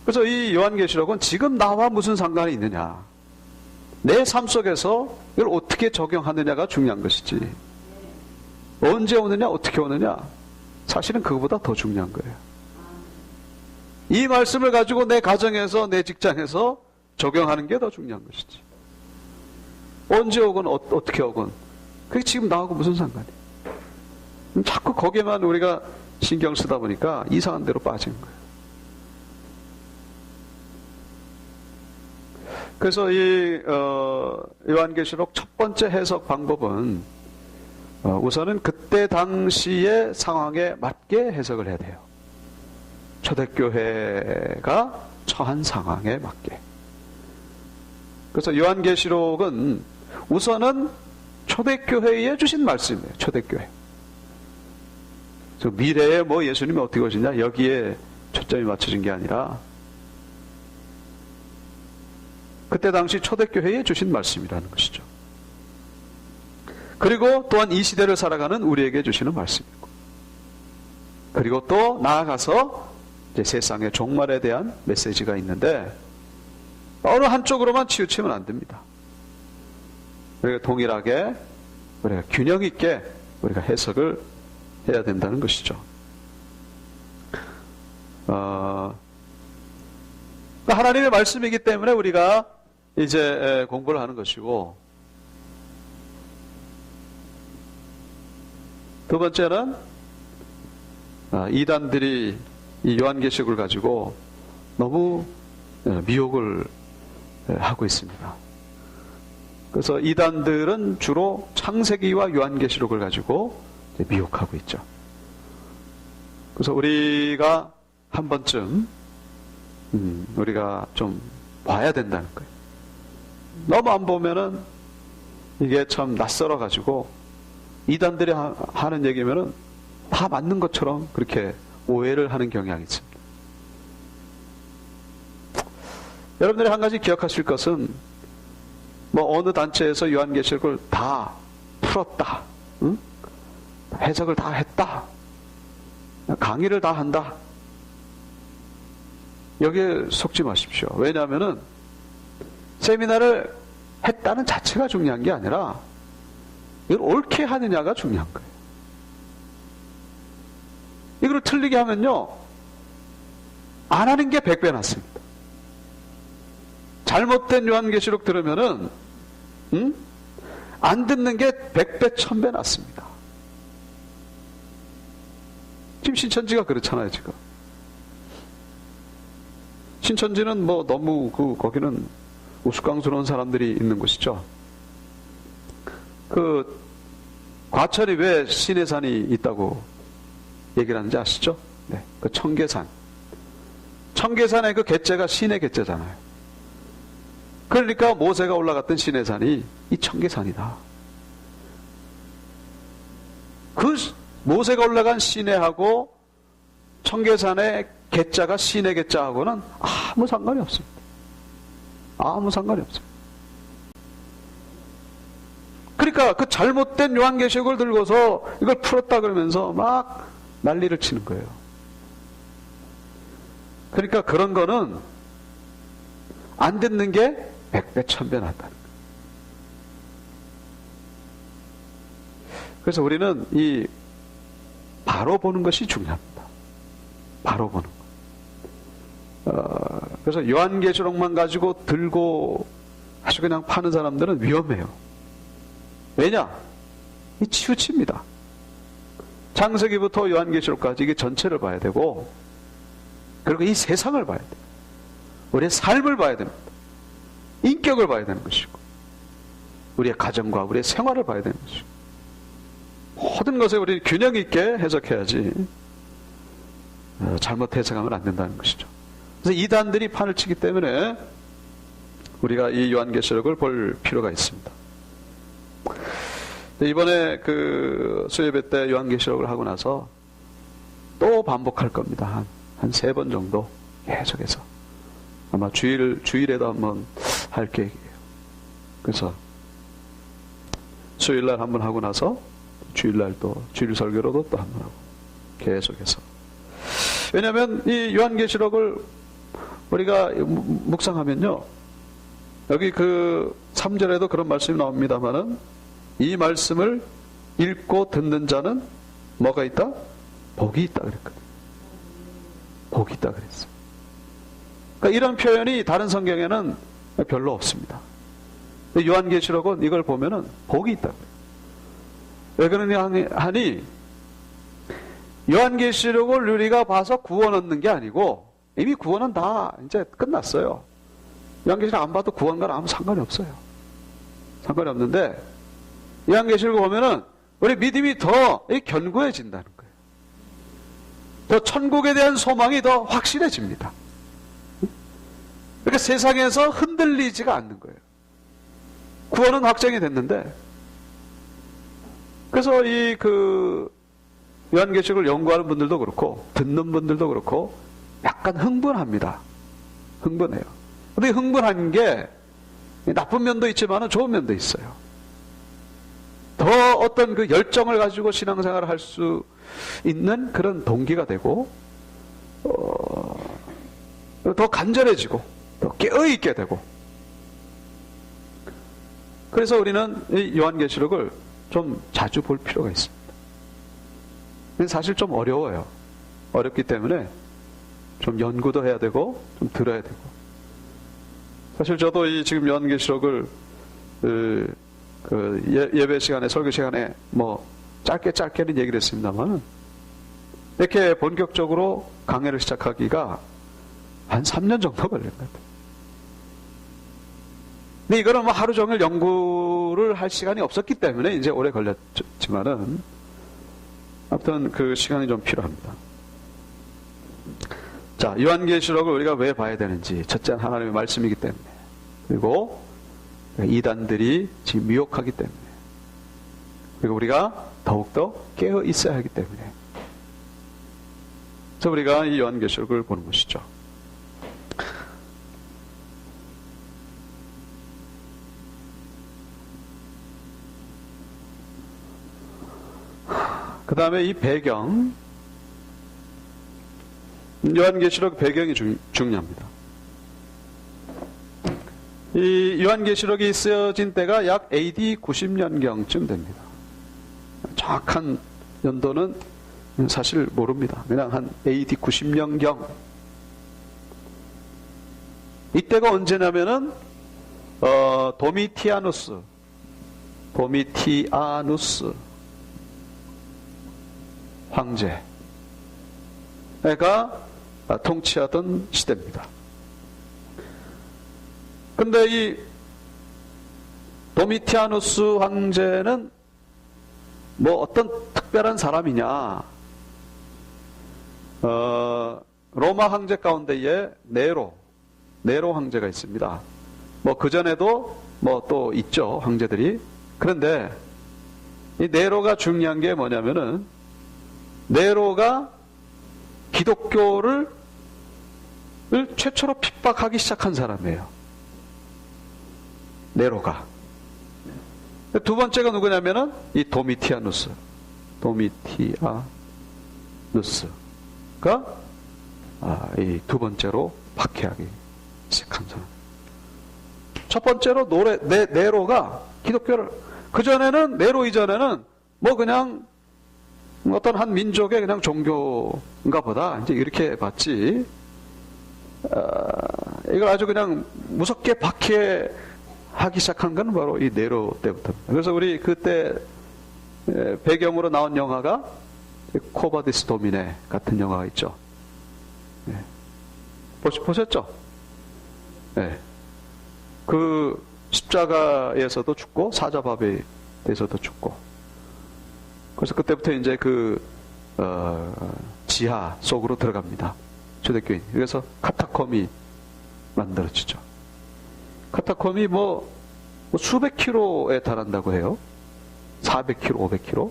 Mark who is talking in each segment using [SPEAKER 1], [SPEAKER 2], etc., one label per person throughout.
[SPEAKER 1] 그래서 이 요한계시록은 지금 나와 무슨 상관이 있느냐, 내 삶 속에서 이걸 어떻게 적용하느냐가 중요한 것이지, 언제 오느냐 어떻게 오느냐 사실은 그거보다 더 중요한 거예요. 이 말씀을 가지고 내 가정에서 내 직장에서 적용하는 게 더 중요한 것이지, 언제 오건 어떻게 오건 그게 지금 나하고 무슨 상관이에요. 자꾸 거기에만 우리가 신경 쓰다 보니까 이상한 데로 빠지는 거예요. 그래서 이 요한계시록 첫 번째 해석 방법은 우선은 그때 당시의 상황에 맞게 해석을 해야 돼요. 초대교회가 처한 상황에 맞게. 그래서 요한계시록은 우선은 초대교회에 주신 말씀이에요. 초대교회. 미래에 뭐 예수님이 어떻게 오시냐 여기에 초점이 맞춰진 게 아니라 그때 당시 초대교회에 주신 말씀이라는 것이죠. 그리고 또한 이 시대를 살아가는 우리에게 주시는 말씀이고, 그리고 또 나아가서 이제 세상의 종말에 대한 메시지가 있는데 어느 한쪽으로만 치우치면 안 됩니다. 우리가 동일하게 우리가 균형 있게 우리가 해석을 해야 된다는 것이죠. 하나님의 말씀이기 때문에 우리가 이제 공부를 하는 것이고, 두 번째는 이단들이 이 요한계시록을 가지고 너무 미혹을 하고 있습니다. 그래서 이단들은 주로 창세기와 요한계시록을 가지고 미혹하고 있죠. 그래서 우리가 한 번쯤 우리가 좀 봐야 된다는 거예요. 너무 안 보면은 이게 참 낯설어 가지고 이단들이 하는 얘기면은 다 맞는 것처럼 그렇게 오해를 하는 경향이 있습니다. 여러분들이 한 가지 기억하실 것은 뭐 어느 단체에서 요한계시록을 다 풀었다, 응? 해석을 다 했다, 강의를 다 한다, 여기에 속지 마십시오. 왜냐하면은 세미나를 했다는 자체가 중요한 게 아니라 이걸 옳게 하느냐가 중요한 거예요. 이걸 틀리게 하면요, 안 하는 게 100배 낫습니다. 잘못된 요한계시록 들으면은 안 듣는 게 100배 1000배 낫습니다. 지금 신천지가 그렇잖아요. 지금 신천지는 뭐 너무 거기는 우스꽝스러운 사람들이 있는 곳이죠. 그 과천이 왜 신해산이 있다고 얘기를 하는지 아시죠? 네, 그 청계산. 청계산의 그 갯제가 신의 갯제잖아요. 그러니까 모세가 올라갔던 신해산이 이 청계산이다. 그 모세가 올라간 시내하고 청계산의 갯자가 신의 갯자하고는 아무 상관이 없습니다. 아무 상관이 없습니다. 그러니까 그 잘못된 요한계시록을 들고서 이걸 풀었다 그러면서 막 난리를 치는 거예요. 그러니까 그런 거는 안 듣는 게 100배 1000배 낫다는 거예요. 그래서 우리는 이 바로 보는 것이 중요합니다. 바로 보는 것. 그래서 요한계시록만 가지고 들고 아주 그냥 파는 사람들은 위험해요. 왜냐? 이 치우칩니다. 창세기부터 요한계시록까지 이게 전체를 봐야 되고, 그리고 이 세상을 봐야 돼요. 우리의 삶을 봐야 됩니다. 인격을 봐야 되는 것이고, 우리의 가정과 우리의 생활을 봐야 되는 것이고, 모든 것에 우리 균형 있게 해석해야지 잘못 해석하면 안 된다는 것이죠. 그래서 이단들이 판을 치기 때문에 우리가 이 요한계시록을 볼 필요가 있습니다. 이번에 그 수요예배 때 요한계시록을 하고 나서 또 반복할 겁니다. 한 3번 정도 계속해서. 아마 주일에도 한번 할 계획이에요. 그래서 수요일날 한번 하고 나서 주일날 또 주일 설교로도 또 한번 하고 계속해서. 왜냐하면 이 요한계시록을 우리가 묵상하면요, 여기 그 3절에도 그런 말씀이 나옵니다만은, 이 말씀을 읽고 듣는 자는 뭐가 있다? 복이 있다 그랬거든. 복이 있다 그랬어. 그러니까 이런 표현이 다른 성경에는 별로 없습니다. 요한계시록은 이걸 보면은 복이 있다. 왜 그러냐 하니, 요한계시록을 우리가 봐서 구원 얻는 게 아니고 이미 구원은 다 이제 끝났어요. 요한계시록 안 봐도 구원과는 아무 상관이 없어요. 상관이 없는데, 요한계시록을 보면은 우리 믿음이 더 견고해진다는 거예요. 더 천국에 대한 소망이 더 확실해집니다. 그러니까 세상에서 흔들리지가 않는 거예요. 구원은 확정이 됐는데, 그래서 이 요한계시록을 연구하는 분들도 그렇고 듣는 분들도 그렇고 약간 흥분합니다. 흥분해요. 근데 흥분한 게 나쁜 면도 있지만 좋은 면도 있어요. 더 어떤 그 열정을 가지고 신앙생활을 할 수 있는 그런 동기가 되고, 더 간절해지고 더 깨어있게 되고. 그래서 우리는 이 요한계시록을 좀 자주 볼 필요가 있습니다. 사실 좀 어려워요. 어렵기 때문에 좀 연구도 해야 되고 좀 들어야 되고. 사실 저도 이 지금 요한계시록을 예배 시간에, 설교 시간에 뭐 짧게는 얘기를 했습니다만, 이렇게 본격적으로 강해를 시작하기가 한 3년 정도 걸린 것 같아요. 근데 이거는 뭐 하루 종일 연구를 할 시간이 없었기 때문에 이제 오래 걸렸지만은, 아무튼 그 시간이 좀 필요합니다. 자, 요한계시록을 우리가 왜 봐야 되는지. 첫째는 하나님의 말씀이기 때문에. 그리고 이단들이 지금 미혹하기 때문에. 그리고 우리가 더욱더 깨어 있어야 하기 때문에. 그래서 우리가 이 요한계시록을 보는 것이죠. 그 다음에 이 배경, 요한계시록 배경이 중요합니다. 이 요한계시록이 쓰여진 때가 약 AD 90년경쯤 됩니다. 정확한 연도는 사실 모릅니다. 그냥 한 AD 90년경. 이때가 언제냐면은 도미티아누스 황제가 통치하던 시대입니다. 근데 이 도미티아누스 황제는 뭐 어떤 특별한 사람이냐? 로마 황제 가운데에 네로 황제가 있습니다. 뭐 그전에도 뭐 또 있죠, 황제들이. 그런데 이 네로가 중요한 게 뭐냐면은, 네로가 기독교를 최초로 핍박하기 시작한 사람이에요. 네로가. 두 번째가 누구냐면은 이 도미티아누스가 이 두 번째로 박해하기 시작한 사람. 첫 번째로 네로가 기독교를, 그전에는, 네로 이전에는 뭐 그냥 어떤 한 민족의 그냥 종교인가 보다 이제 이렇게 봤지, 이걸 아주 그냥 무섭게 박해하기 시작한 건 바로 이 네로 때부터입니다. 그래서 우리 그때 배경으로 나온 영화가 코바디스 도미네 같은 영화가 있죠. 네. 보셨죠? 네. 그 십자가에서도 죽고 사자밥에서도 죽고. 그래서 그때부터 이제 지하 속으로 들어갑니다. 초대교인. 그래서 카타콤이 만들어지죠. 카타콤이 뭐 수백 킬로에 달한다고 해요. 400킬로, 500킬로.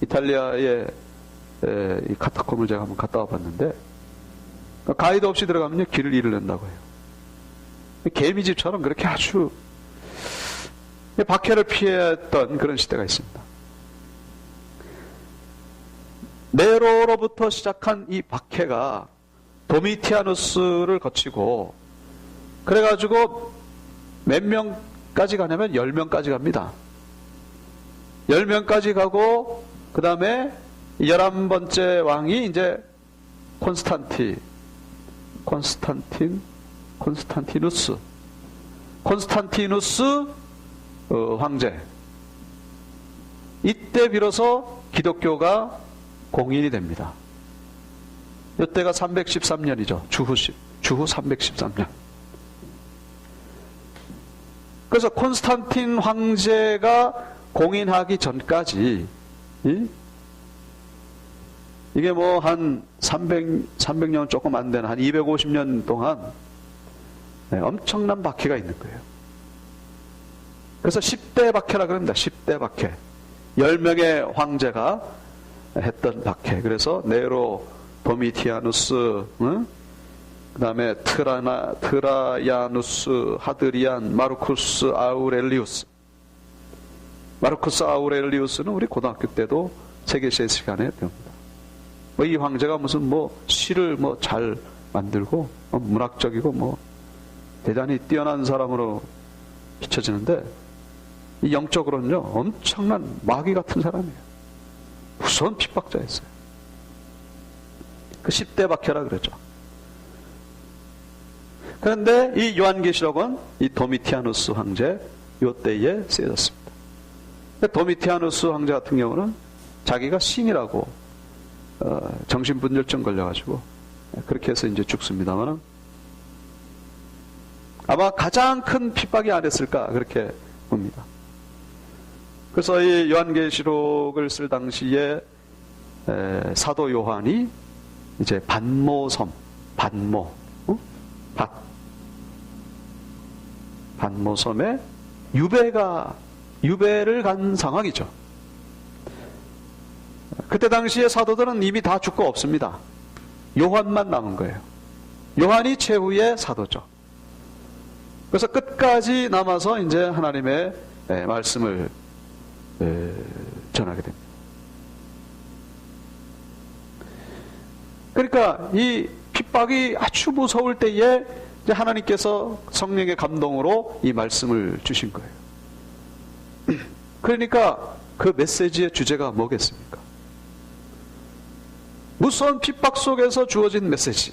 [SPEAKER 1] 이탈리아의 이 카타콤을 제가 한번 갔다 와봤는데, 가이드 없이 들어가면요 길을 잃는다고 해요. 개미집처럼 그렇게 아주 박해를 피했던 그런 시대가 있습니다. 네로로부터 시작한 이 박해가 도미티아누스를 거치고, 그래가지고 몇 명까지 가냐면 10명까지 갑니다. 10명까지 가고, 그 다음에 11번째 왕이 이제 콘스탄티누스 황제. 이때 비로소 기독교가 공인이 됩니다. 이때가 313년이죠. 주후 313년. 그래서 콘스탄틴 황제가 공인하기 전까지 이게 뭐 한 300년 조금 안 되는 한 250년 동안 엄청난 박해가 있는 거예요. 그래서 10대 박해라 그럽니다. 10대 박해. 10명의 황제가 했던 박해. 그래서 네로, 도미티아누스, 그 다음에 트라야누스, 하드리안, 마르쿠스 아우렐리우스. 마르쿠스 아우렐리우스는 우리 고등학교 때도 세계시대 시간에 배웁니다. 이 황제가 무슨 시를 잘 만들고 문학적이고 대단히 뛰어난 사람으로 비춰지는데, 이 영적으로는요 엄청난 마귀 같은 사람이에요. 무서운 핍박자였어요. 그 10대 박해라 그러죠. 그런데 이 요한계시록은 이 도미티아누스 황제 요때에 쓰여졌습니다. 도미티아누스 황제 같은 경우는 자기가 신이라고 정신분열증 걸려가지고 그렇게 해서 이제 죽습니다만은, 아마 가장 큰 핍박이 아니었을까 그렇게 봅니다. 그래서 이 요한계시록을 쓸 당시에 사도 요한이 이제 반모섬에 유배를 간 상황이죠. 그때 당시에 사도들은 이미 다 죽고 없습니다. 요한만 남은 거예요. 요한이 최후의 사도죠. 그래서 끝까지 남아서 이제 하나님의 말씀을 전하게 됩니다. 그러니까 이 핍박이 아주 무서울 때에 이제 하나님께서 성령의 감동으로 이 말씀을 주신 거예요. 그러니까 그 메시지의 주제가 뭐겠습니까? 무서운 핍박 속에서 주어진 메시지.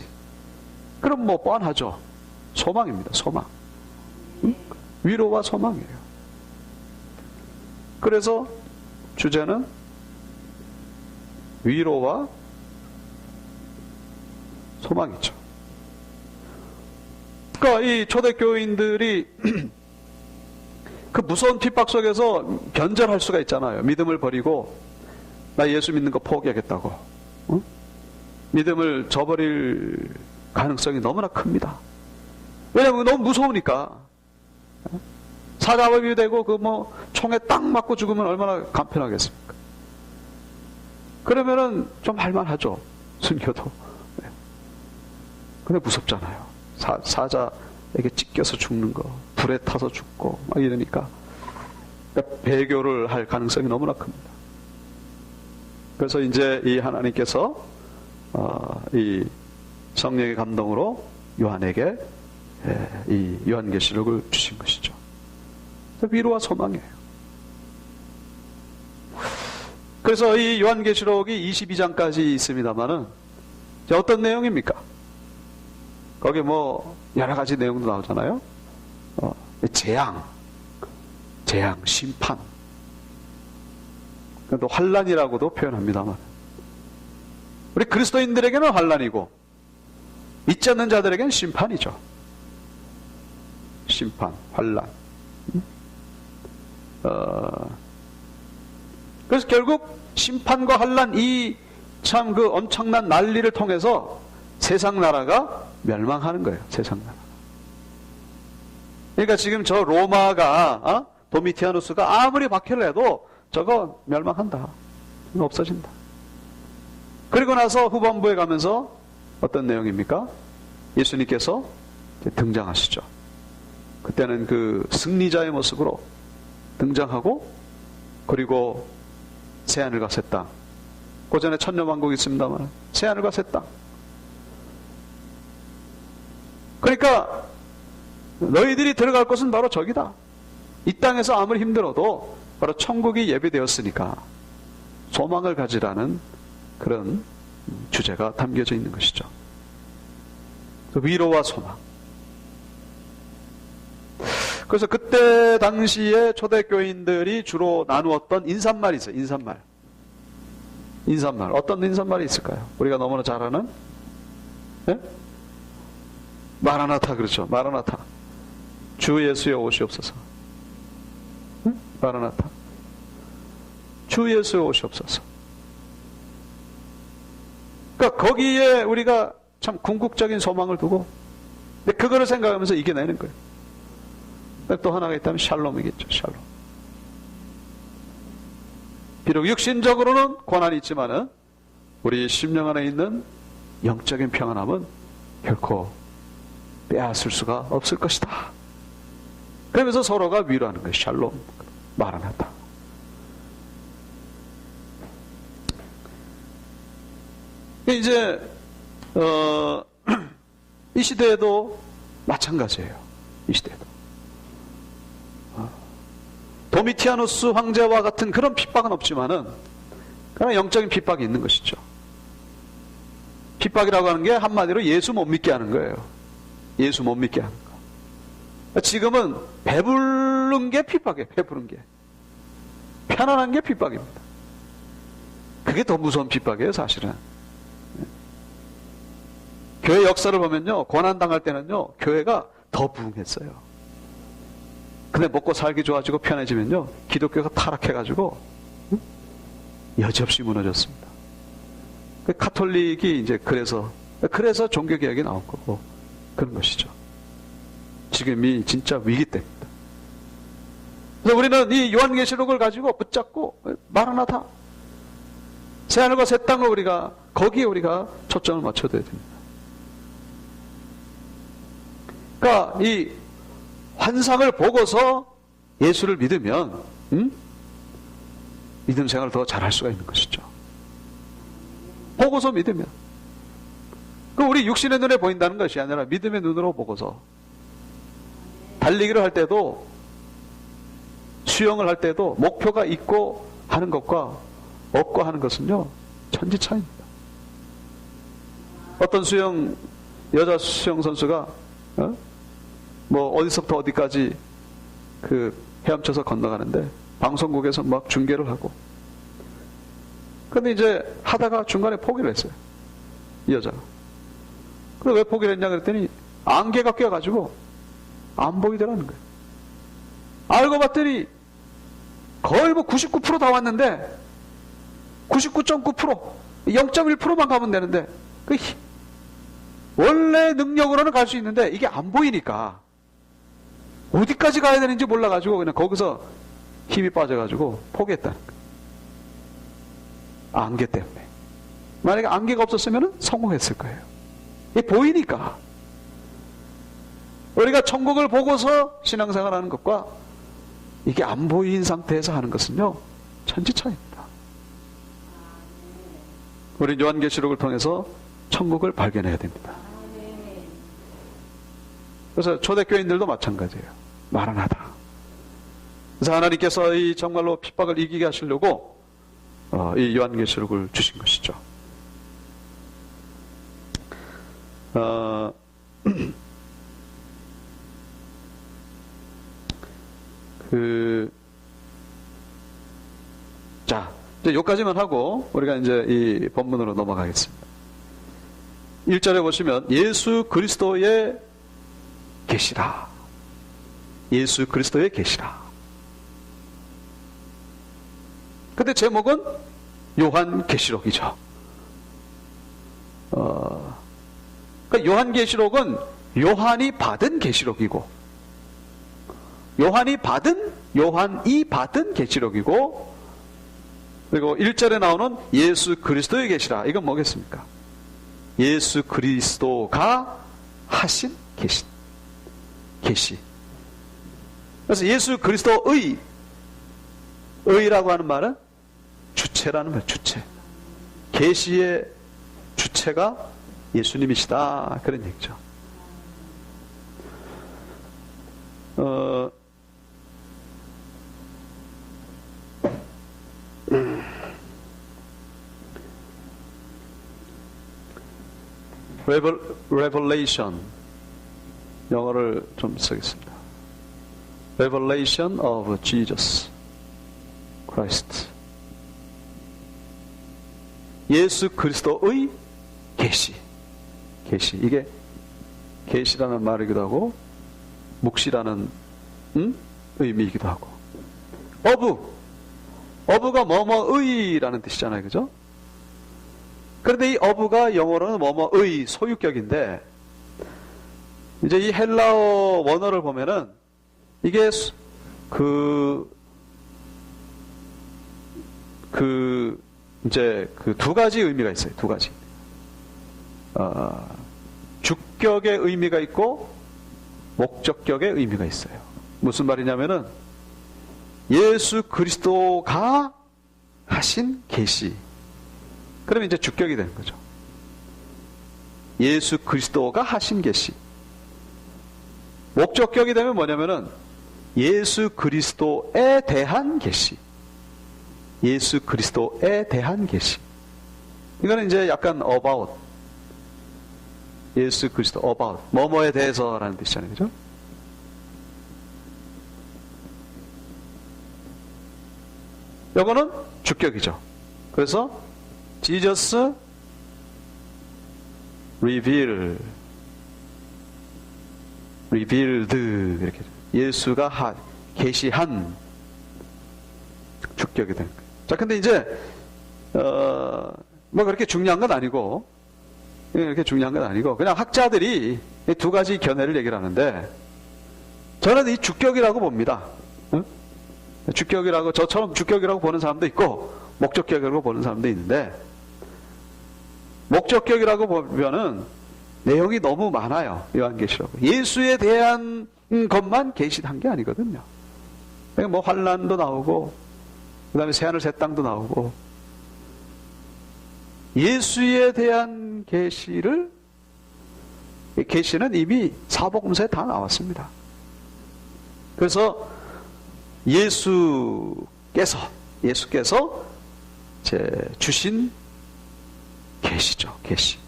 [SPEAKER 1] 그럼 뻔하죠. 소망입니다. 소망. 위로와 소망이에요. 그래서 주제는 위로와 소망이죠. 그러니까 이 초대교인들이 그 무서운 핍박 속에서 변절할 수가 있잖아요. 믿음을 버리고 나 예수 믿는 거 포기하겠다고. 믿음을 저버릴 가능성이 너무나 큽니다. 왜냐하면 너무 무서우니까. 사자밥이 되고 총에 딱 맞고 죽으면 얼마나 간편하겠습니까? 그러면은 좀 할만하죠. 순교도. 근데 무섭잖아요. 사자에게 찢겨서 죽는 거, 불에 타서 죽고 막 이러니까 배교를 할 가능성이 너무나 큽니다. 그래서 이제 이 하나님께서 이 성령의 감동으로 요한에게 이 요한계시록을 주신 것이죠. 위로와 소망이에요. 그래서 이 요한계시록이 22장까지 있습니다만은 어떤 내용입니까? 거기 여러 가지 내용도 나오잖아요. 재앙, 심판, 또 환란이라고도 표현합니다만, 우리 그리스도인들에게는 환란이고 믿지 않는 자들에게는 심판이죠. 심판, 환란. 그래서 결국 심판과 환란, 이 참 그 엄청난 난리를 통해서 세상 나라가 멸망하는 거예요. 세상 나라. 그러니까 지금 저 로마가 도미티아누스가 아무리 박해를 해도 저거 멸망한다. 없어진다. 그리고 나서 후반부에 가면서 어떤 내용입니까? 예수님께서 등장하시죠. 그때는 그 승리자의 모습으로 등장하고, 그리고 새하늘과 새 땅, 그 전에 천년왕국이 있습니다만 새하늘과 새 땅, 그러니까 너희들이 들어갈 곳은 바로 저기다. 이 땅에서 아무리 힘들어도 바로 천국이 예비되었으니까 소망을 가지라는 그런 주제가 담겨져 있는 것이죠. 위로와 소망. 그래서 그때 당시에 초대교인들이 주로 나누었던 인사말이 있어요. 인사말. 어떤 인사말이 있을까요? 우리가 너무나 잘 아는? 네? 마라나타, 그렇죠. 마라나타. 주 예수여 오시옵소서. 응? 마라나타. 주 예수여 오시옵소서. 그러니까 거기에 우리가 참 궁극적인 소망을 두고, 근데 그거를 생각하면서 이겨내는 거예요. 또 하나가 있다면 샬롬이겠죠. 샬롬. 비록 육신적으로는 고난이 있지만은 우리 심령 안에 있는 영적인 평안함은 결코 빼앗을 수가 없을 것이다. 그러면서 서로가 위로하는 거예요. 샬롬, 마라나타. 이제 이 시대에도 마찬가지예요. 이 시대에도 도미티아누스 황제와 같은 그런 핍박은 없지만은 그러나 영적인 핍박이 있는 것이죠. 핍박이라고 하는 게 한마디로 예수 못 믿게 하는 거예요. 예수 못 믿게 하는 거. 지금은 배부른 게 핍박이에요. 배부른 게. 편안한 게 핍박입니다. 그게 더 무서운 핍박이에요, 사실은. 교회 역사를 보면요, 고난당할 때는요, 교회가 더 부흥했어요. 근데 먹고 살기 좋아지고 편해지면요, 기독교가 타락해가지고 여지없이 무너졌습니다. 카톨릭이 이제 그래서 종교개혁이 나온 거고 그런 것이죠. 지금이 진짜 위기 때입니다. 그래서 우리는 이 요한계시록을 가지고 붙잡고 마라나타, 새하늘과 새 땅을 우리가 거기에 우리가 초점을 맞춰둬야 됩니다. 그러니까 이 환상을 보고서 예수를 믿으면 믿음 생활을 더 잘할 수가 있는 것이죠. 보고서 믿으면. 그 우리 육신의 눈에 보인다는 것이 아니라 믿음의 눈으로 보고서. 달리기를 할 때도, 수영을 할 때도 목표가 있고 하는 것과 없고 하는 것은요, 천지 차이입니다. 어떤 여자 수영 선수가 어디서부터 어디까지 헤엄쳐서 건너가는데 방송국에서 막 중계를 하고, 근데 이제 하다가 중간에 포기를 했어요, 이 여자가. 근데 왜 포기를 했냐 그랬더니 안개가 껴가지고 안 보이더라는 거예요. 알고 봤더니 거의 99% 다 왔는데 99.9% 0.1%만 가면 되는데 원래 능력으로는 갈 수 있는데 이게 안 보이니까 어디까지 가야 되는지 몰라가지고 그냥 거기서 힘이 빠져가지고 포기했다는 거예요. 안개 때문에. 만약에 안개가 없었으면 성공했을 거예요. 이게 보이니까. 우리가 천국을 보고서 신앙생활하는 것과 이게 안 보인 상태에서 하는 것은요, 천지 차이입니다. 우리 요한계시록을 통해서 천국을 발견해야 됩니다. 그래서 초대교인들도 마찬가지예요. 마라나타. 그래서 하나님께서 이 정말로 핍박을 이기게 하시려고 이 요한계시록을 주신 것이죠. 자, 이제 여기까지만 하고 우리가 이제 이 본문으로 넘어가겠습니다. 1절에 보시면 예수 그리스도의 계시라. 예수 그리스도의 계시라. 근데 제목은 요한계시록이죠. 그러니까 요한계시록은 요한이 받은 계시록이고, 요한이 받은 계시록이고, 그리고 1절에 나오는 예수 그리스도의 계시라. 이건 뭐겠습니까? 예수 그리스도가 하신 계시. 그래서 예수 그리스도의, 의라고 하는 말은 주체라는 거예요. 주체. 계시의 주체가 예수님이시다, 그런 얘기죠. revelation. 영어를 좀 쓰겠습니다. Revelation of Jesus Christ. 예수 그리스도의 계시. 계시. 이게 계시라는 말이기도 하고 묵시라는 의미이기도 하고. 어부가 뭐뭐의라는 뜻이잖아요. 그죠? 그런데 이 어부가 영어로는 뭐뭐의 소유격인데, 이제 이 헬라어 원어를 보면은 이게 이제 그 두 가지 의미가 있어요. 두 가지. 주격의 의미가 있고 목적격의 의미가 있어요. 무슨 말이냐면은 예수 그리스도가 하신 계시. 그러면 이제 주격이 되는 거죠. 예수 그리스도가 하신 계시. 목적격이 되면 뭐냐면은 예수 그리스도에 대한 계시. 예수 그리스도에 대한 계시. 이거는 이제 약간 about. 예수 그리스도 about. 뭐뭐에 대해서라는 뜻이잖아요. 그죠? 이거는 주격이죠. 그래서 Jesus revealed 이렇게 예수가 계시한 주격이 된 거예요. 자, 근데 이제 뭐 그렇게 중요한 건 아니고, 이렇게 중요한 건 아니고, 그냥 학자들이 이 두 가지 견해를 얘기를 하는데, 저는 이 주격이라고 봅니다. 응? 주격이라고, 저처럼 주격이라고 보는 사람도 있고 목적격이라고 보는 사람도 있는데, 목적격이라고 보면은 내용이 너무 많아요. 요한계시록. 예수에 대한 것만 계시한 게 아니거든요. 뭐 환난도 나오고, 그 다음에 새하늘 새 땅도 나오고, 예수에 대한 계시는 이미 사복음서에 다 나왔습니다. 그래서 예수께서 주신 계시죠. 계시.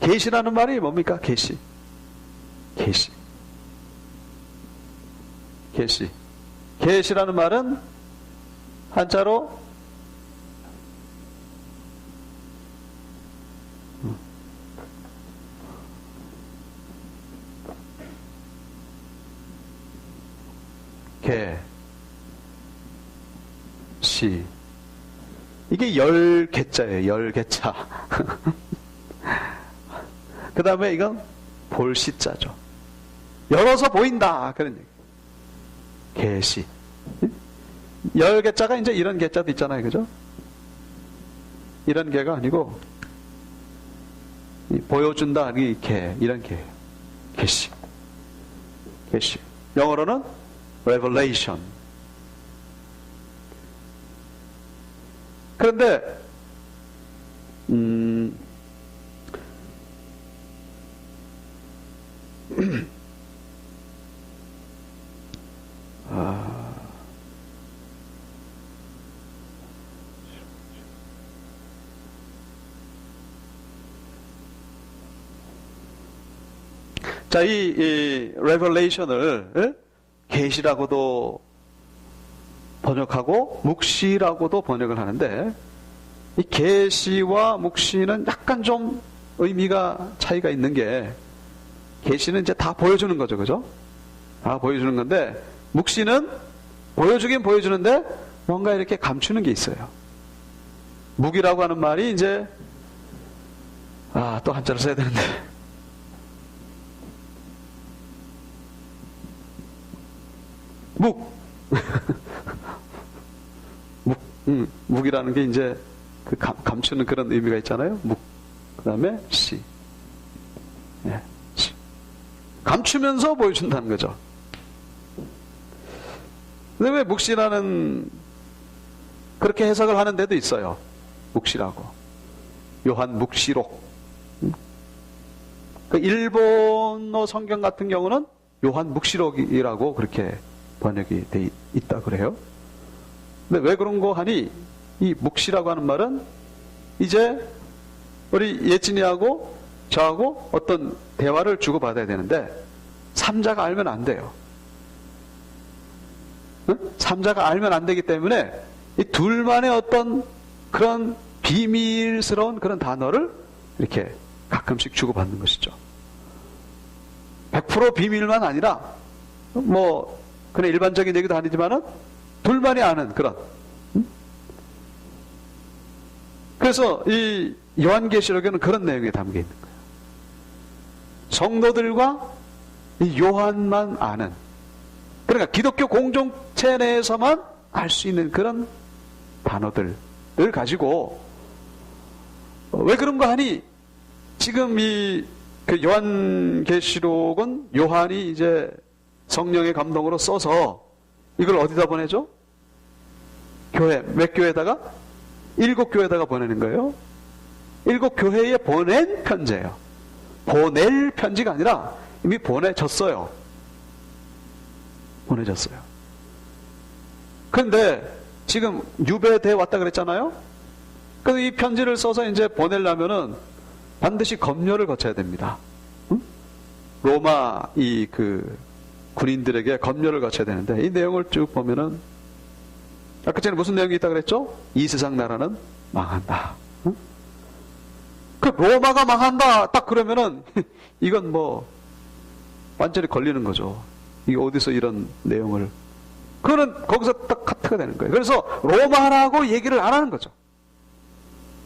[SPEAKER 1] 계시라는 말이 뭡니까? 계시. 계시라는 말은 한자로 시. 이게 10개자예요. 10개자. 그 다음에 이건 볼시자죠. 열어서 보인다. 그런 얘기. 계시. 10개자가 이제 이런 개자도 있잖아요. 그죠? 이런 개가 아니고, 보여준다. 이런 개. 계시. 영어로는 revelation. 그런데 자, 이 revelation을 계시라고도 번역하고 묵시라고도 번역을 하는데, 이 계시와 묵시는 약간 좀 의미가 차이가 있는 게, 계시는 이제 다 보여주는 거죠. 그죠? 다 보여주는 건데, 묵시는 보여주긴 보여주는데 뭔가 이렇게 감추는 게 있어요. 묵이라고 하는 말이 이제 또 한자를 써야 되는데, 묵이라는 게 이제 그 감추는 그런 의미가 있잖아요. 그 다음에 시. 감추면서 보여준다는 거죠. 근데 왜 묵시라는 그렇게 해석을 하는 데도 있어요. 묵시라고. 요한 묵시록. 그 일본어 성경 같은 경우는 요한 묵시록이라고 그렇게 번역이 돼 있다 그래요. 근데 왜 그런 거 하니, 이 묵시라고 하는 말은 이제 우리 예진이하고 저하고 어떤 대화를 주고받아야 되는데 삼자가 알면 안 돼요. 응? 삼자가 알면 안 되기 때문에 이 둘만의 어떤 그런 비밀스러운 그런 단어를 이렇게 가끔씩 주고받는 것이죠. 100% 비밀만 아니라 뭐 그냥 일반적인 얘기도 아니지만은 둘만이 아는 그런. 그래서 이 요한계시록에는 그런 내용이 담겨 있는 거예요. 성도들과 이 요한만 아는, 그러니까 기독교 공동체 내에서만 알 수 있는 그런 단어들을 가지고, 왜 그런가 하니 지금 이 그 요한계시록은 요한이 이제 성령의 감동으로 써서 이걸 어디다 보내죠? 교회, 몇 교회에다가? 7교회에다가 보내는 거예요. 7교회에 보낸 편지예요. 보낼 편지가 아니라 이미 보내졌어요. 보내졌어요. 그런데 지금 유배돼 왔다 그랬잖아요. 그래서 이 편지를 써서 이제 보내려면은 반드시 검열을 거쳐야 됩니다. 응? 로마 이 그 군인들에게 검열을 거쳐야 되는데, 이 내용을 쭉 보면은 아까 전에 무슨 내용이 있다 그랬죠? 이 세상 나라는 망한다. 응? 그 로마가 망한다 딱 그러면은 이건 뭐 완전히 걸리는 거죠. 이게 어디서 이런 내용을, 그거는 거기서 딱 카트가 되는 거예요. 그래서 로마라고 얘기를 안 하는 거죠.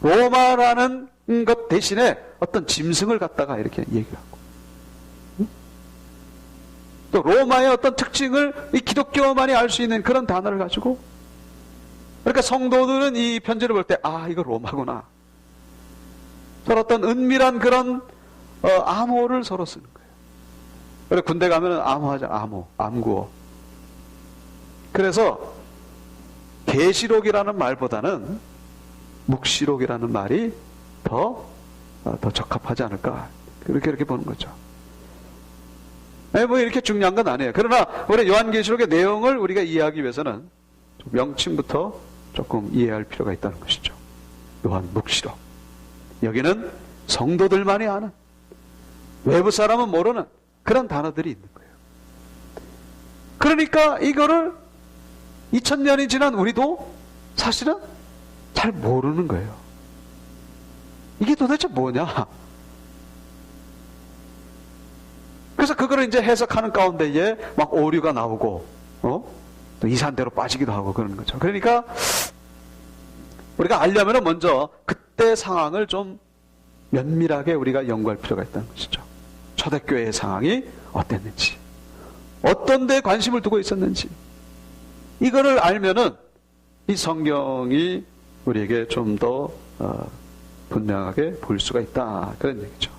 [SPEAKER 1] 로마라는 것 대신에 어떤 짐승을 갖다가 이렇게 얘기하고, 또 로마의 어떤 특징을 이 기독교만이 알 수 있는 그런 단어를 가지고, 그러니까 성도들은 이 편지를 볼 때 아 이거 로마구나, 서로 어떤 은밀한 그런 암호를 서로 쓰는 거예요. 그래 군대 가면은 암호하자, 암호, 암구어. 그래서 계시록이라는 말보다는 묵시록이라는 말이 더 적합하지 않을까, 그렇게 보는 거죠. 뭐 이렇게 중요한 건 아니에요. 그러나 우리 요한계시록의 내용을 우리가 이해하기 위해서는 명칭부터 조금 이해할 필요가 있다는 것이죠. 요한 묵시록. 여기는 성도들만이 아는, 외부 사람은 모르는 그런 단어들이 있는 거예요. 그러니까 이거를 2000년이 지난 우리도 사실은 잘 모르는 거예요. 이게 도대체 뭐냐? 그래서 그거를 이제 해석하는 가운데에 막 오류가 나오고, 또 이산대로 빠지기도 하고 그러는 거죠. 그러니까 우리가 알려면 먼저 그때 상황을 좀 면밀하게 우리가 연구할 필요가 있다는 것이죠. 초대교회의 상황이 어땠는지, 어떤 데 관심을 두고 있었는지, 이거를 알면은 이 성경이 우리에게 좀 더 분명하게 볼 수가 있다, 그런 얘기죠.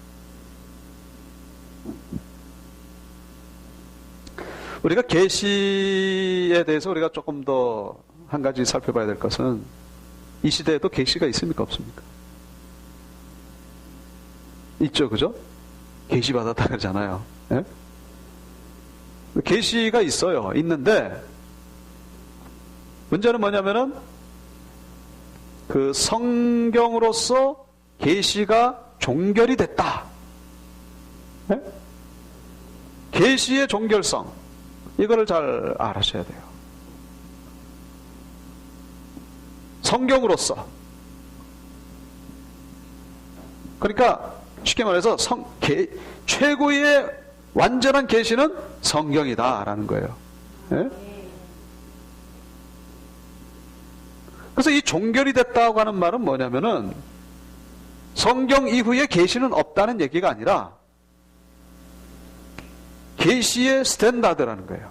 [SPEAKER 1] 우리가 계시에 대해서 우리가 조금 더 한 가지 살펴봐야 될 것은, 이 시대에도 계시가 있습니까 없습니까? 있죠, 그죠? 계시 받았다 그러잖아요. 예? 계시가 있어요. 있는데 문제는 뭐냐면은 그 성경으로서 계시가 종결이 됐다. 예? 계시의 종결성, 이거를 잘 알아셔야 돼요. 성경으로서. 그러니까 쉽게 말해서 최고의 완전한 계시는 성경이다라는 거예요. 예? 그래서 이 종결이 됐다고 하는 말은 뭐냐면은 성경 이후에 계시는 없다는 얘기가 아니라 계시의 스탠다드라는 거예요.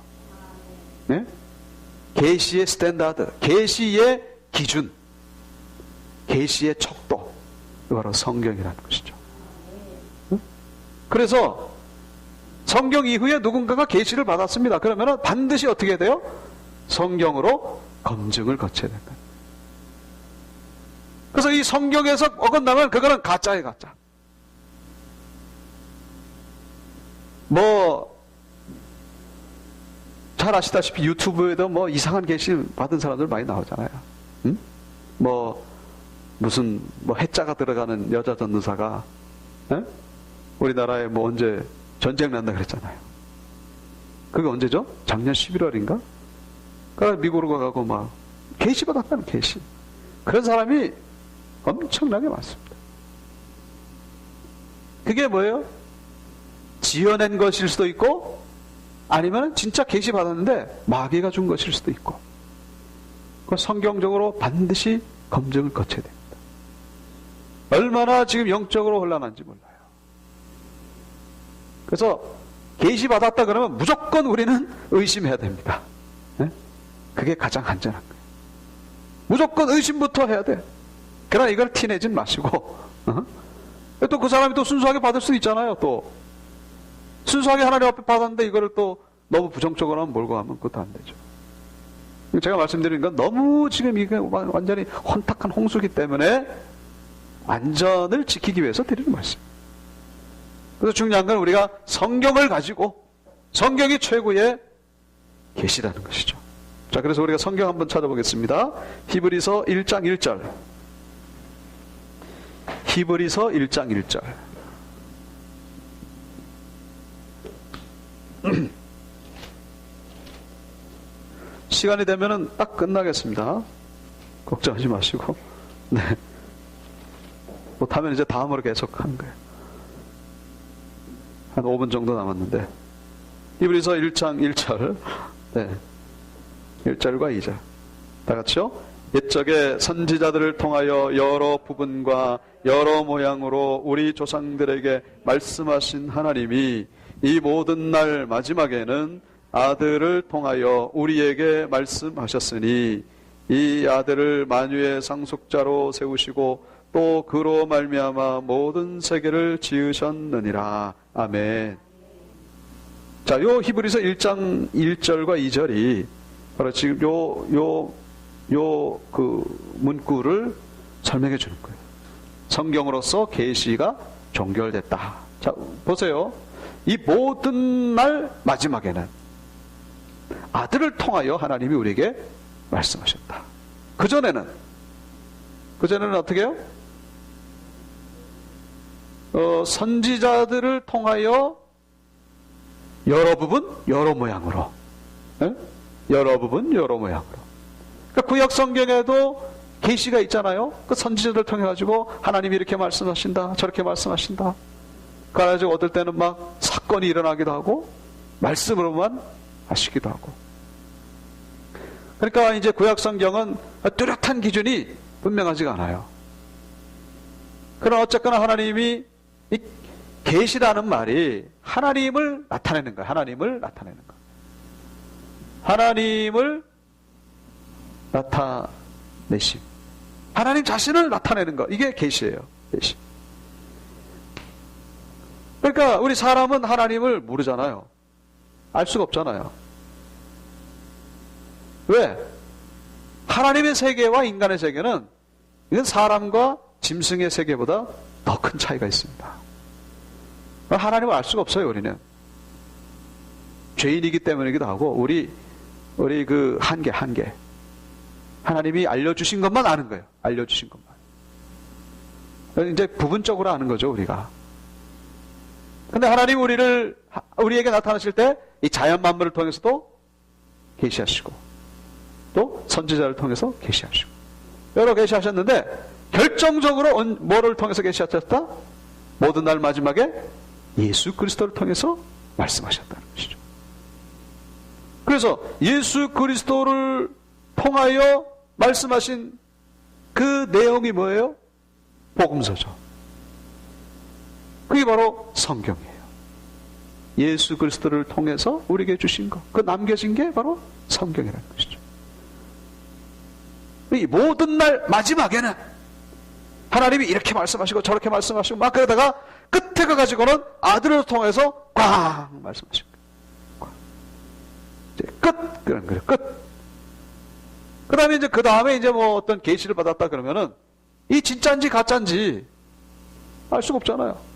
[SPEAKER 1] 네? 계시의 스탠다드, 계시의 기준, 계시의 척도, 바로 성경이라는 것이죠. 그래서 성경 이후에 누군가가 계시를 받았습니다. 그러면 반드시 어떻게 해야 돼요? 성경으로 검증을 거쳐야 된다. 그래서 이 성경에서 어긋나면 그거는 가짜예요, 가짜. 뭐 잘 아시다시피 유튜브에도 뭐 이상한 계시 받은 사람들 많이 나오잖아요. 응? 뭐 무슨 뭐 해자가 들어가는 여자 전도사가 우리나라에 뭐 언제 전쟁 난다 그랬잖아요. 그게 언제죠? 작년 11월인가? 그러니까 미국으로 가고 막 계시 받았다는 계시. 그런 사람이 엄청나게 많습니다. 그게 뭐예요? 지어낸 것일 수도 있고 아니면 진짜 계시 받았는데 마귀가 준 것일 수도 있고, 그 성경적으로 반드시 검증을 거쳐야 됩니다. 얼마나 지금 영적으로 혼란한지 몰라요. 그래서 계시 받았다 그러면 무조건 우리는 의심해야 됩니다. 그게 가장 안전한 거예요. 무조건 의심부터 해야 돼. 그러나 이걸 티내진 마시고, 또 그 사람이 또 순수하게 받을 수 있잖아요. 또 순수하게 하나님 앞에 받았는데 이거를 또 너무 부정적으로 몰고 가면 그것도 안 되죠. 제가 말씀드리는 건 너무 지금 이게 완전히 혼탁한 홍수기 때문에 안전을 지키기 위해서 드리는 말씀입니다. 그래서 중요한 건 우리가 성경을 가지고, 성경이 최고의 계시라는 것이죠. 자, 그래서 우리가 성경 한번 찾아보겠습니다. 히브리서 1장 1절. 히브리서 1장 1절. 시간이 되면은 딱 끝나겠습니다. 걱정하지 마시고. 네. 못하면 이제 다음으로 계속 하는 거예요. 한 5분 정도 남았는데. 히브리서 1장 1절. 네. 1절과 2절. 다 같이요. 옛적에 선지자들을 통하여 여러 부분과 여러 모양으로 우리 조상들에게 말씀하신 하나님이 이 모든 날 마지막에는 아들을 통하여 우리에게 말씀하셨으니 이 아들을 만유의 상속자로 세우시고 또 그로 말미암아 모든 세계를 지으셨느니라. 아멘. 자, 요 히브리서 1장 1절과 2절이 바로 지금 그 문구를 설명해 주는 거예요. 성경으로서 계시가 종결됐다. 자, 보세요. 이 모든 날 마지막에는 아들을 통하여 하나님이 우리에게 말씀하셨다. 그전에는 어떻게 해요? 선지자들을 통하여 여러 부분, 여러 모양으로. 여러 부분, 여러 모양으로. 그러니까 구약 성경에도 계시가 있잖아요. 그 선지자들 통해 가지고 하나님이 이렇게 말씀하신다, 저렇게 말씀하신다. 그래가지고 어떨 때는 막 사건이 일어나기도 하고 말씀으로만 하시기도 하고. 그러니까 이제 구약 성경은 뚜렷한 기준이 분명하지가 않아요. 그러나 어쨌거나 하나님이 이 계시라는 말이 하나님을 나타내는 거예요. 하나님을 나타내는 거. 하나님을 나타내심. 하나님 자신을 나타내는 거. 이게 계시예요. 계시. 그러니까 우리 사람은 하나님을 모르잖아요. 알 수가 없잖아요. 왜? 하나님의 세계와 인간의 세계는 이건 사람과 짐승의 세계보다 더 큰 차이가 있습니다. 하나님을 알 수가 없어요, 우리는. 죄인이기 때문이기도 하고, 우리 그 한계. 하나님이 알려주신 것만 아는 거예요. 알려주신 것만. 이제 부분적으로 아는 거죠, 우리가. 근데 하나님 우리에게 나타나실 때 이 자연 만물을 통해서도 계시하시고 또 선지자를 통해서 계시하시고 여러 계시하셨는데 결정적으로 뭐를 통해서 계시하셨다? 모든 날 마지막에 예수 그리스도를 통해서 말씀하셨다는 것이죠. 그래서 예수 그리스도를 통하여 말씀하신 그 내용이 뭐예요? 복음서죠. 그게 바로 성경이에요. 예수 그리스도를 통해서 우리에게 주신 것, 그 남겨진 게 바로 성경이라는 것이죠. 이 모든 날 마지막에는 하나님이 이렇게 말씀하시고 저렇게 말씀하시고 막 그러다가 끝에 가가지고는 아들을 통해서 꽝 말씀하신 거예요. 이제 끝 그런 거예요. 끝. 그다음에 이제 그 다음에 이제 뭐 어떤 계시를 받았다 그러면은 이 진짜인지 가짜인지 알 수가 없잖아요.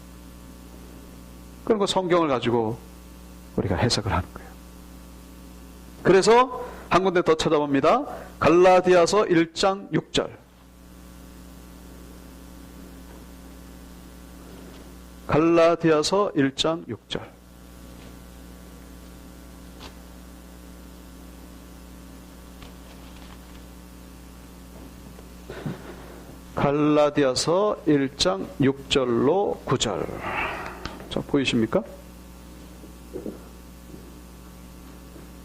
[SPEAKER 1] 그런 거 성경을 가지고 우리가 해석을 하는 거예요. 그래서 한 군데 더 찾아봅니다. 갈라디아서 1장 6절. 갈라디아서 1장 6절. 갈라디아서 1장 6절로 9절. 자, 보이십니까?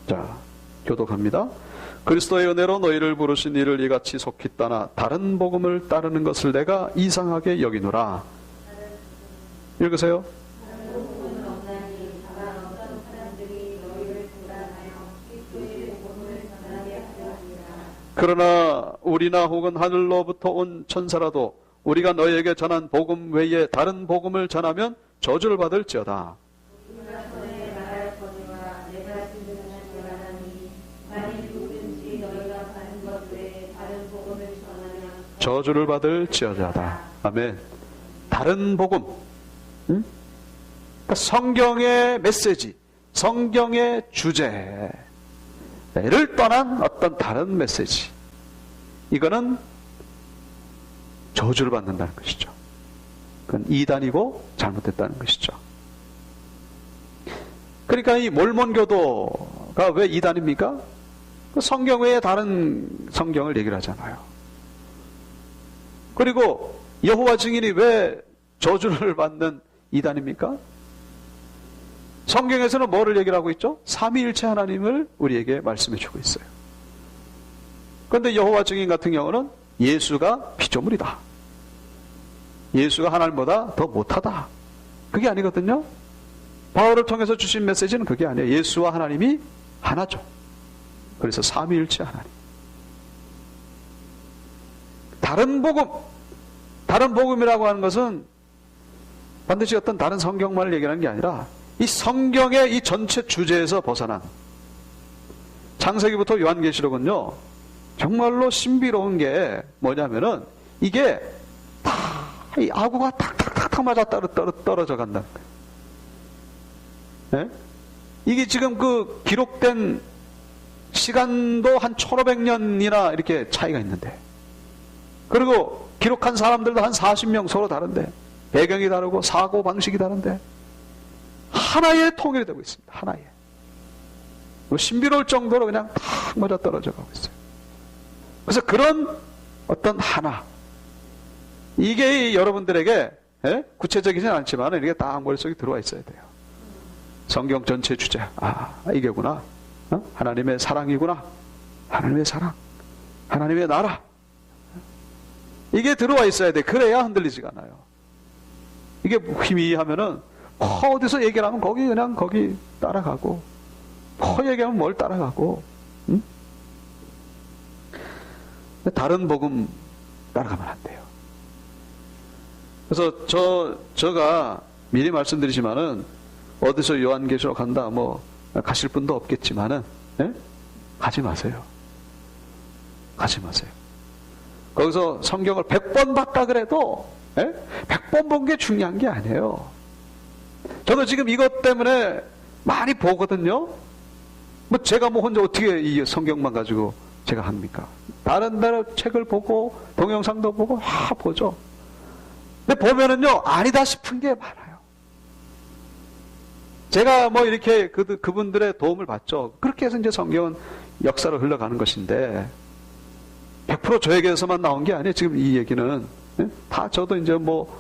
[SPEAKER 1] 자, 교독합니다. 그리스도의 은혜로 너희를 부르신 이를 이같이 속히 떠나 다른 복음을 따르는 것을 내가 이상하게 여기노라. 읽으세요. 그러나 우리나 혹은 하늘로부터 온 천사라도 우리가 너희에게 전한 복음 외에 다른 복음을 전하면 저주를 받을지어다. 저주를 받을지어다. 아멘. 다른 복음, 응? 그러니까 성경의 메시지, 성경의 주제를 떠난 어떤 다른 메시지, 이거는 저주를 받는다는 것이죠. 그건 이단이고 잘못됐다는 것이죠. 그러니까 이 몰몬교도가 왜 이단입니까? 성경 외에 다른 성경을 얘기를 하잖아요. 그리고 여호와 증인이 왜 저주를 받는 이단입니까? 성경에서는 뭐를 얘기를 하고 있죠? 삼위일체 하나님을 우리에게 말씀해 주고 있어요. 그런데 여호와 증인 같은 경우는 예수가 피조물이다. 예수가 하나님보다 더 못하다. 그게 아니거든요. 바울을 통해서 주신 메시지는 그게 아니에요. 예수와 하나님이 하나죠. 그래서 삼위일체 하나님. 다른 복음, 다른 복음이라고 하는 것은 반드시 어떤 다른 성경만을 얘기하는 게 아니라 이 성경의 이 전체 주제에서 벗어난, 창세기부터 요한계시록은요 정말로 신비로운 게 뭐냐면은 이게 다 이 아구가 탁탁탁탁 맞아 떨어져 간다는 거예요. 네? 이게 지금 그 기록된 시간도 한 1500년이나 이렇게 차이가 있는데, 그리고 기록한 사람들도 한 40명 서로 다른데, 배경이 다르고 사고 방식이 다른데 하나의 통일이 되고 있습니다. 하나의. 신비로울 정도로 그냥 탁 맞아 떨어져 가고 있어요. 그래서 그런 어떤 하나, 이게 여러분들에게 구체적이진 않지만 이게 딱 머릿속에 들어와 있어야 돼요. 성경 전체 주제, 이게구나. 하나님의 사랑이구나. 하나님의 사랑, 하나님의 나라, 이게 들어와 있어야 돼. 그래야 흔들리지가 않아요. 이게 희미하면은 어디서 얘기를 하면 거기 그냥 거기 따라가고, 얘기하면 뭘 따라가고, 응? 다른 복음 따라가면 안 돼요. 그래서 제가 미리 말씀드리지만은 어디서 요한계시록 간다 뭐 가실 분도 없겠지만은 가지 마세요. 가지 마세요. 거기서 성경을 100번 봤다 그래도 100번 본 게 중요한 게 아니에요. 저도 지금 이것 때문에 많이 보거든요. 뭐 제가 뭐 혼자 어떻게 이 성경만 가지고 제가 합니까? 다른 책을 보고 동영상도 보고 보죠. 근데 보면은요 아니다 싶은 게 많아요. 제가 뭐 이렇게 그분들의 도움을 받죠. 그렇게 해서 이제 성경은 역사로 흘러가는 것인데 100% 저에게서만 나온 게 아니에요. 지금 이 얘기는 다 저도 이제 뭐,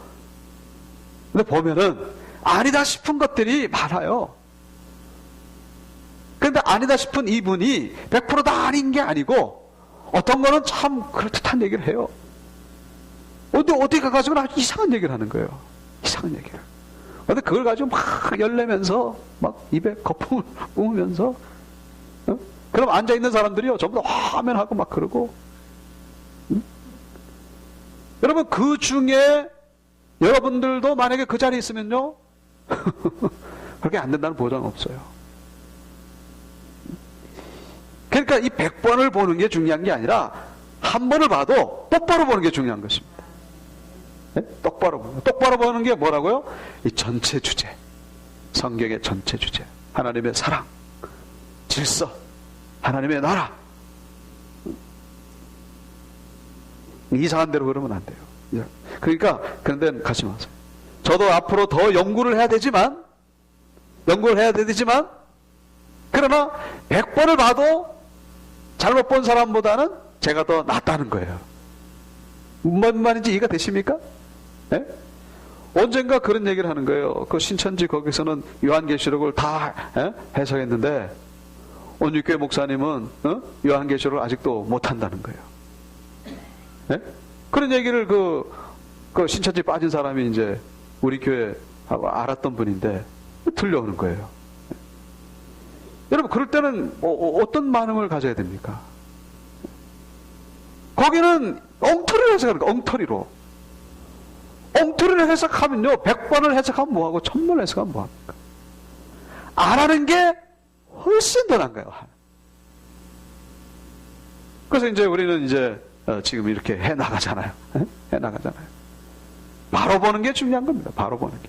[SPEAKER 1] 근데 보면은 아니다 싶은 것들이 많아요. 그런데 아니다 싶은 이분이 100%다 아닌 게 아니고 어떤 거는 참 그럴듯한 얘기를 해요. 어디 가가지고 이상한 얘기를 하는 거예요. 이상한 얘기를. 근데 그걸 가지고 막 열내면서 막 입에 거품을 뿜으면서 그럼 앉아있는 사람들이요 전부 다 화면하고 막 그러고, 여러분 그 중에 여러분들도 만약에 그 자리에 있으면요 그렇게 안 된다는 보장 없어요. 그러니까 이 100번을 보는 게 중요한 게 아니라 한 번을 봐도 똑바로 보는 게 중요한 것입니다. 똑바로 보는 게 뭐라고요? 이 전체 주제, 성경의 전체 주제, 하나님의 사랑, 질서, 하나님의 나라. 이상한 대로 그러면 안 돼요. 그러니까 그런 데는 가지 마세요. 저도 앞으로 더 연구를 해야 되지만 그러나 100번을 봐도 잘못 본 사람보다는 제가 더 낫다는 거예요. 뭔 말인지 이해가 되십니까? 네? 언젠가 그런 얘기를 하는 거예요. 그 신천지 거기서는 요한계시록을 다 해석했는데 온유교회 목사님은 요한계시록을 아직도 못한다는 거예요. 네? 그런 얘기를 그 신천지 빠진 사람이 이제 우리 교회 알았던 분인데 들려오는 거예요. 여러분 그럴 때는 어떤 반응을 가져야 됩니까? 거기는 엉터리를 해석하는 거예요. 엉터리를 해석하면요 100번을 해석하면 뭐하고 1000번을 해석하면 뭐합니까? 안 하는 게 훨씬 더 나은 거예요. 그래서 이제 우리는 이제 지금 이렇게 해나가잖아요. 해나가잖아요. 바로 보는 게 중요한 겁니다. 바로 보는 게.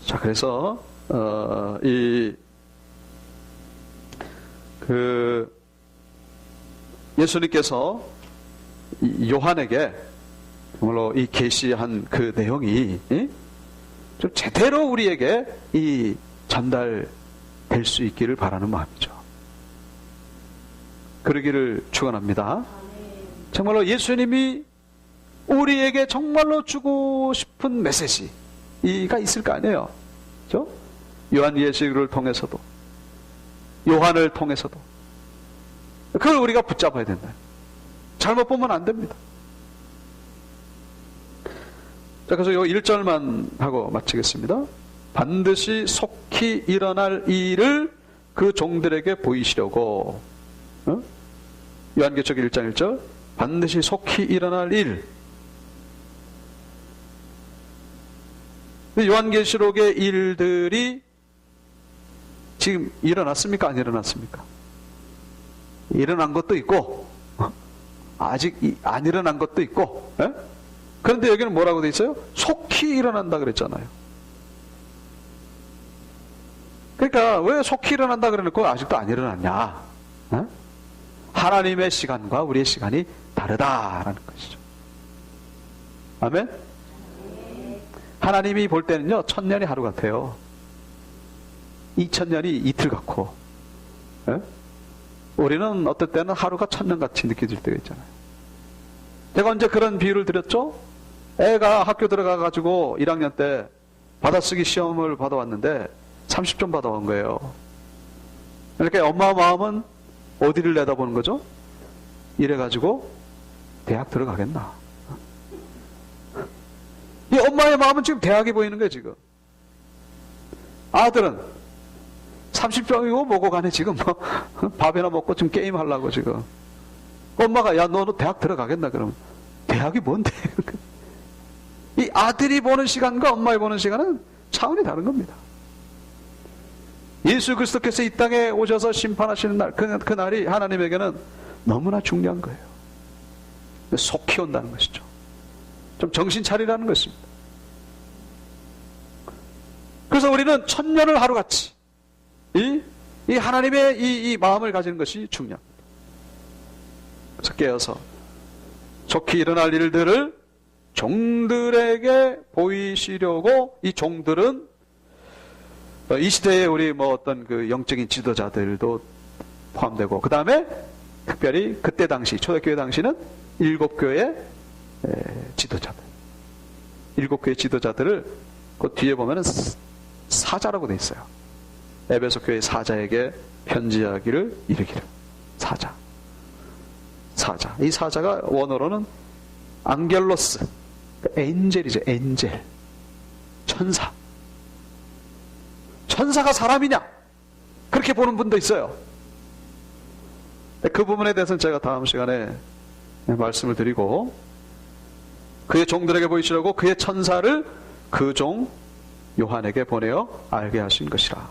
[SPEAKER 1] 자, 그래서 예수님께서 요한에게 정말로 이 계시한 그 내용이 좀 제대로 우리에게 이 전달될 수 있기를 바라는 마음이죠. 그러기를 축원합니다. 정말로 예수님이 우리에게 정말로 주고 싶은 메시지가 있을 거 아니에요. 그렇죠? 요한계시록을 통해서도 요한을 통해서도 그걸 우리가 붙잡아야 된다. 잘못 보면 안 됩니다. 자, 그래서 요 1절만 하고 마치겠습니다. 반드시 속히 일어날 일을 그 종들에게 보이시려고. 요한계시록 1장 1절. 반드시 속히 일어날 일. 요한계시록의 일들이 지금 일어났습니까? 안 일어났습니까? 일어난 것도 있고 아직 안 일어난 것도 있고. 그런데 여기는 뭐라고 돼 있어요? 속히 일어난다 그랬잖아요. 그러니까 왜 속히 일어난다 그래놓고 아직도 안 일어났냐? 하나님의 시간과 우리의 시간이 다르다라는 것이죠. 아멘? 하나님이 볼 때는요 1000년이 하루 같아요. 2000년이 이틀 같고, 우리는 어떨 때는 하루가 1000년 같이 느껴질 때가 있잖아요. 제가 언제 그런 비유를 드렸죠? 애가 학교 들어가가지고 1학년 때 받아쓰기 시험을 받아왔는데 30점 받아온 거예요. 이렇게 엄마 마음은 어디를 내다보는 거죠? 이래가지고 대학 들어가겠나? 이 엄마의 마음은 지금 대학이 보이는 거예요, 지금. 아들은 30점이고 뭐고 간에 지금 밥이나 먹고 좀 게임하려고 지금. 엄마가 야, 너 대학 들어가겠나? 그러면 대학이 뭔데? 이 아들이 보는 시간과 엄마의 보는 시간은 차원이 다른 겁니다. 예수 그리스도께서 이 땅에 오셔서 심판하시는 날, 그 날이 하나님에게는 너무나 중요한 거예요. 속히 온다는 것이죠. 좀 정신 차리라는 것입니다. 그래서 우리는 1000년을 하루같이 이 하나님의 이 마음을 가지는 것이 중요합니다. 그래서 깨어서 속히 일어날 일들을 종들에게 보이시려고. 이 종들은 이 시대에 우리 어떤 그 영적인 지도자들도 포함되고, 그 다음에 특별히 그때 당시 초대교회 당시는 7교회 지도자들, 7교회 지도자들을 그 뒤에 보면은 사자라고 돼 있어요. 에베소 교회 사자에게 편지하기를 이르기를. 사자. 이 사자가 원어로는 앙겔로스, 엔젤이죠. 엔젤. 천사. 천사가 사람이냐? 그렇게 보는 분도 있어요. 그 부분에 대해서는 제가 다음 시간에 말씀을 드리고, 그의 종들에게 보이시려고 그의 천사를 그 종 요한에게 보내어 알게 하신 것이라.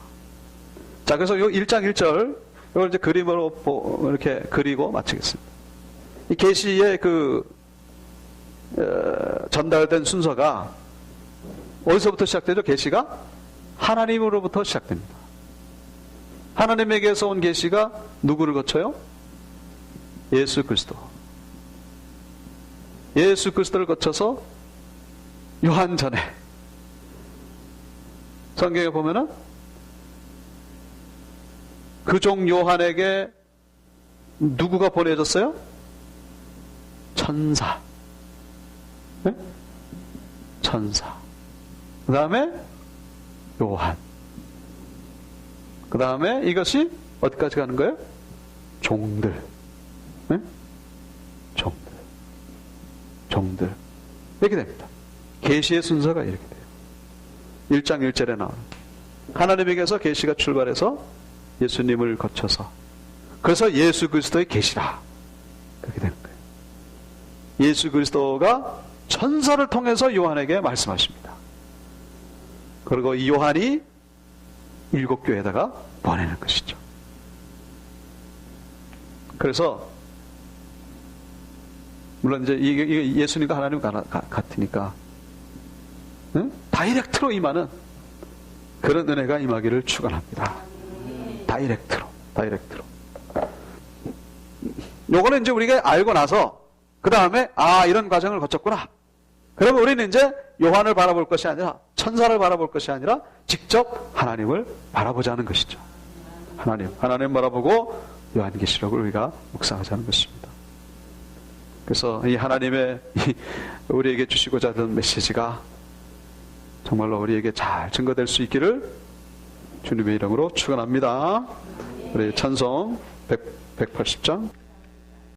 [SPEAKER 1] 자, 그래서 요 1장 1절 이걸 이제 그림으로 이렇게 그리고 마치겠습니다. 이 계시의 전달된 순서가 어디서부터 시작되죠? 계시가 하나님으로부터 시작됩니다. 하나님에게서 온 계시가 누구를 거쳐요? 예수 그리스도. 예수 그리스도를 거쳐서 요한 전에 성경에 보면은 그 종 요한에게 누구가 보내졌어요? 천사. 네? 천사. 그 다음에 요한. 그 다음에 이것이 어디까지 가는 거예요? 종들. 네? 종들. 종들. 이렇게 됩니다. 계시의 순서가 이렇게 돼요. 1장 1절에 나오는 하나님에게서 계시가 출발해서 예수님을 거쳐서, 그래서 예수 그리스도의 계시라 그렇게 되는 거예요. 예수 그리스도가 천사를 통해서 요한에게 말씀하십니다. 그리고 이 요한이 7교회에다가 보내는 것이죠. 그래서 물론 이제 이게 예수님과 하나님 같으니까 다이렉트로 임하는 그런 은혜가 임하기를 축원합니다. 다이렉트로. 요거는 이제 우리가 알고 나서 그 다음에 이런 과정을 거쳤구나. 그러면 우리는 이제 요한을 바라볼 것이 아니라, 천사를 바라볼 것이 아니라 직접 하나님을 바라보자는 것이죠. 하나님 바라보고 요한계시록을 우리가 묵상하자는 것입니다. 그래서 이 하나님의 우리에게 주시고자 하는 메시지가 정말로 우리에게 잘 증거될 수 있기를 주님의 이름으로 축원합니다. 우리 찬송 180장